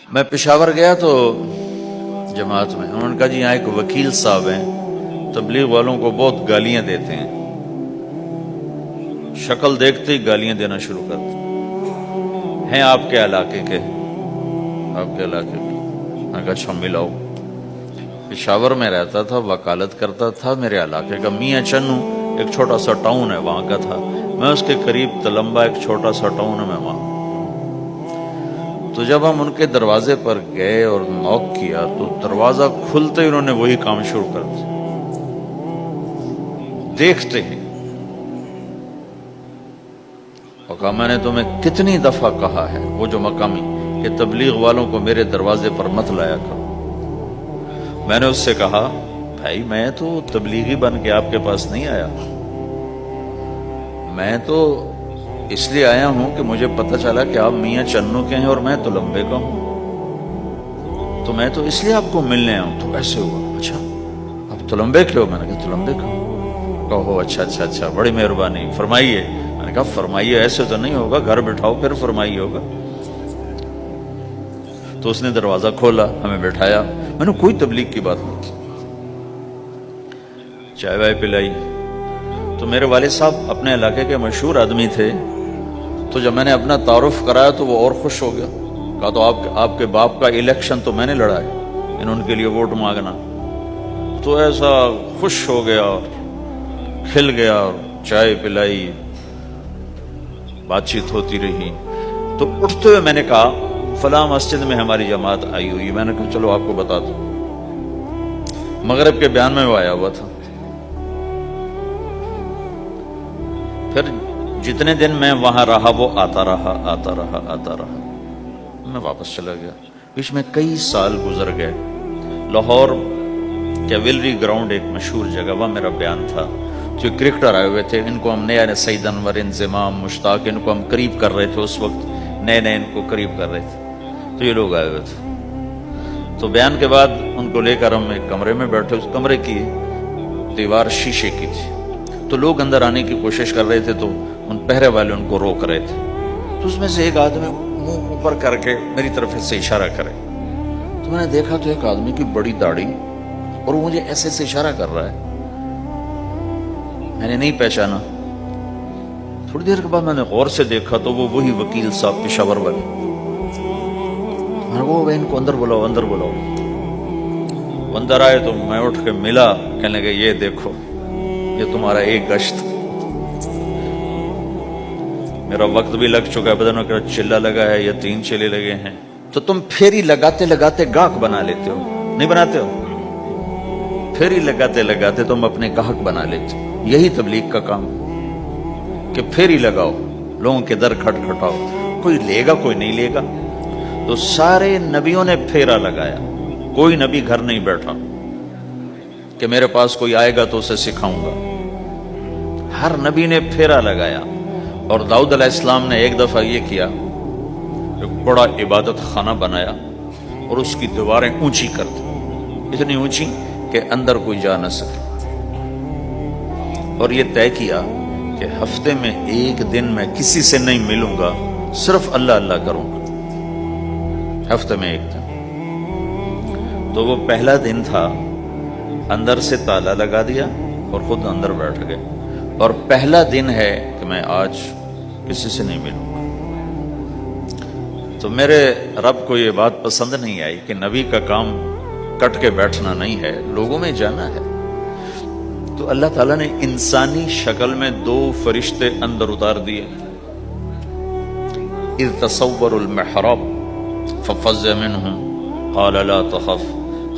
میں پشاور گیا تو جماعت میں انہوں نے کہا جی یہاں ایک وکیل صاحب ہیں، تبلیغ والوں کو بہت گالیاں دیتے ہیں، شکل دیکھتے ہی گالیاں دینا شروع کرتے ہیں آپ کے علاقے کے، آپ کے علاقے کے۔ میں کہا اچھا ملاؤ۔ پشاور میں رہتا تھا، وکالت کرتا تھا، میرے علاقے کا میاں چنو ایک چھوٹا سا ٹاؤن ہے وہاں کا تھا، میں اس کے قریب تلمبا ایک چھوٹا سا ٹاؤن ہے میں وہاں۔ تو جب ہم ان کے دروازے پر گئے اور نوک کیا تو دروازہ کھلتے ہی انہوں نے وہی کام شروع کر دیا، دیکھتے ہی۔ اور کہا میں نے تمہیں کتنی دفعہ کہا ہے، وہ جو مقامی، کہ تبلیغ والوں کو میرے دروازے پر مت لایا کرو۔ میں نے اس سے کہا بھائی میں تو تبلیغی بن کے آپ کے پاس نہیں آیا، میں تو اس لیے آیا ہوں کہ مجھے پتہ چلا کہ آپ میاں چنو کے ہیں اور میں تلمبے کا ہوں، تو میں تو اس لیے آپ کو ملنے آیا ہوں۔ تو ایسے ہوا، اچھا آپ تلمبے کے ہو؟ میں نے کہا تلمبے کا ہوں۔ کہو اچھا اچھا اچھا، بڑی مہربانی، فرمائیے۔ میں نے کہا فرمائیے ایسے تو نہیں ہوگا، گھر بٹھاؤ پھر فرمائیے ہوگا۔ تو اس نے دروازہ کھولا، ہمیں بٹھایا، میں نے کوئی تبلیغ کی بات نہیں کی، چائے وائے پلائی۔ تو میرے والد صاحب اپنے علاقے کے مشہور آدمی تھے، تو جب میں نے اپنا تعارف کرایا تو وہ اور خوش ہو گیا، کہا تو آپ کے باپ کا الیکشن تو میں نے لڑا ہے، ان کے لیے ووٹ مانگنا۔ تو ایسا خوش ہو گیا اور کھل گیا اور چائے پلائی، بات چیت ہوتی رہی۔ تو اٹھتے ہوئے میں نے کہا فلاں مسجد میں ہماری جماعت آئی ہوئی، میں نے کہا چلو آپ کو بتا دوں۔ مغرب کے بیان میں وہ آیا ہوا تھا۔ پھر جتنے دن میں وہاں رہا وہ آتا رہا آتا رہا آتا رہا، میں واپس چلا گیا۔ بیچ میں کئی سال گزر گئے۔ لاہور کیولری گراؤنڈ ایک مشہور جگہ، وہاں میرا بیان تھا۔ جو کرکٹر آئے ہوئے تھے، ان کو ہم نیا سعید انور، انضمام، مشتاق، ان کو ہم قریب کر رہے تھے، اس وقت نئے نئے ان کو قریب کر رہے تھے، تو یہ لوگ آئے ہوئے تھے۔ تو بیان کے بعد ان کو لے کر ہم ایک کمرے میں بیٹھے، اس کمرے کی دیوار شیشے کی تھی، تو لوگ اندر آنے کی کوشش کر رہے تھے، تو ان پہرے والے ان کو روک رہے تھے۔ تو اس میں سے ایک آدمی منہ اوپر کر کے میری طرف سے اشارہ کرے، تو میں نے دیکھا تو ایک آدمی کی بڑی داڑھی، اور وہ مجھے ایسے سے اشارہ کر رہا ہے، میں نے نہیں پہچانا۔ تھوڑی دیر کے بعد میں نے غور سے دیکھا تو وہ وہی وکیل صاحب پشاور والے، وہ ان کو اندر بلاؤ اندر بلاؤ۔ اندر آئے تو میں اٹھ کے ملا، کہنے لگے یہ دیکھو یہ تمہارا ایک گشت، میرا وقت بھی لگ چکا ہے، پتہ نہیں چلا لگا ہے یا 3 چلے لگے ہیں، تو تم پھیری لگاتے لگاتے گاہک بنا لیتے ہو، نہیں بناتے ہو؟ پھیری لگاتے لگاتے تم اپنے گاہک بنا لیتے ہو۔ یہی تبلیغ کا کام کہ پھیری لگاؤ، لوگوں کے در کھٹکھٹاؤ، کوئی لے گا کوئی نہیں لے گا۔ تو سارے نبیوں نے پھیرا لگایا، کوئی نبی گھر نہیں بیٹھا کہ میرے پاس کوئی آئے گا تو اسے سکھاؤں گا، ہر نبی نے پھیرا لگایا۔ اور داؤد علیہ السلام نے ایک دفعہ یہ کیا، ایک بڑا عبادت خانہ بنایا اور اس کی دیواریں اونچی کر دی، اتنی اونچی کہ اندر کوئی جا نہ سکے، اور یہ طے کیا کہ ہفتے میں ایک دن میں کسی سے نہیں ملوں گا، صرف اللہ اللہ کروں گا، ہفتے میں ایک دن۔ تو وہ پہلا دن تھا، اندر سے تالا لگا دیا اور خود اندر بیٹھ گئے، اور پہلا دن ہے کہ میں آج کسی سے نہیں ملوں گا۔ تو میرے رب کو یہ بات پسند نہیں آئی کہ نبی کا کام کٹ کے بیٹھنا نہیں ہے، لوگوں میں جانا ہے۔ تو اللہ تعالیٰ نے انسانی شکل میں 2 فرشتے اندر اتار دیے۔ اذ تصوروا المحراب ففزع منهم قال لا تخف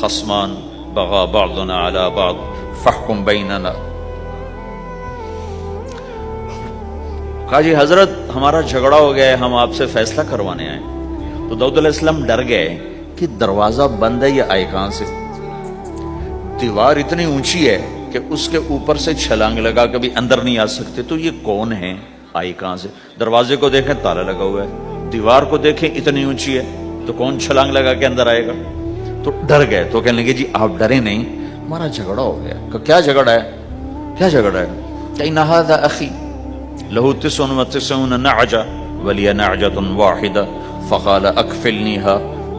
خصمان بغى بعضنا على بعض فاحكم بيننا۔ کہا جی حضرت ہمارا جھگڑا ہو گیا ہے، ہم آپ سے فیصلہ کروانے آئے۔ تو داؤد علیہ السلام ڈر گئے کہ دروازہ بند ہے، یہ آئے کہاں سے؟ دیوار اتنی اونچی ہے کہ اس کے اوپر سے چھلانگ لگا کبھی اندر نہیں آ سکتے، تو یہ کون ہے، آئی کہاں سے؟ دروازے کو دیکھیں تالا لگا ہوا ہے، دیوار کو دیکھیں اتنی اونچی ہے، تو کون چھلانگ لگا کے اندر آئے گا؟ تو ڈر گئے۔ تو کہنے لگے جی آپ ڈرے نہیں، ہمارا جھگڑا ہو گیا۔ کہ کیا جھگڑا ہے؟ کیا جھگڑا ہے؟ کہ ان ھذا اخی لہ 99 نعجہ ولی نعجۃ واحدہ فقال اکفلنیھا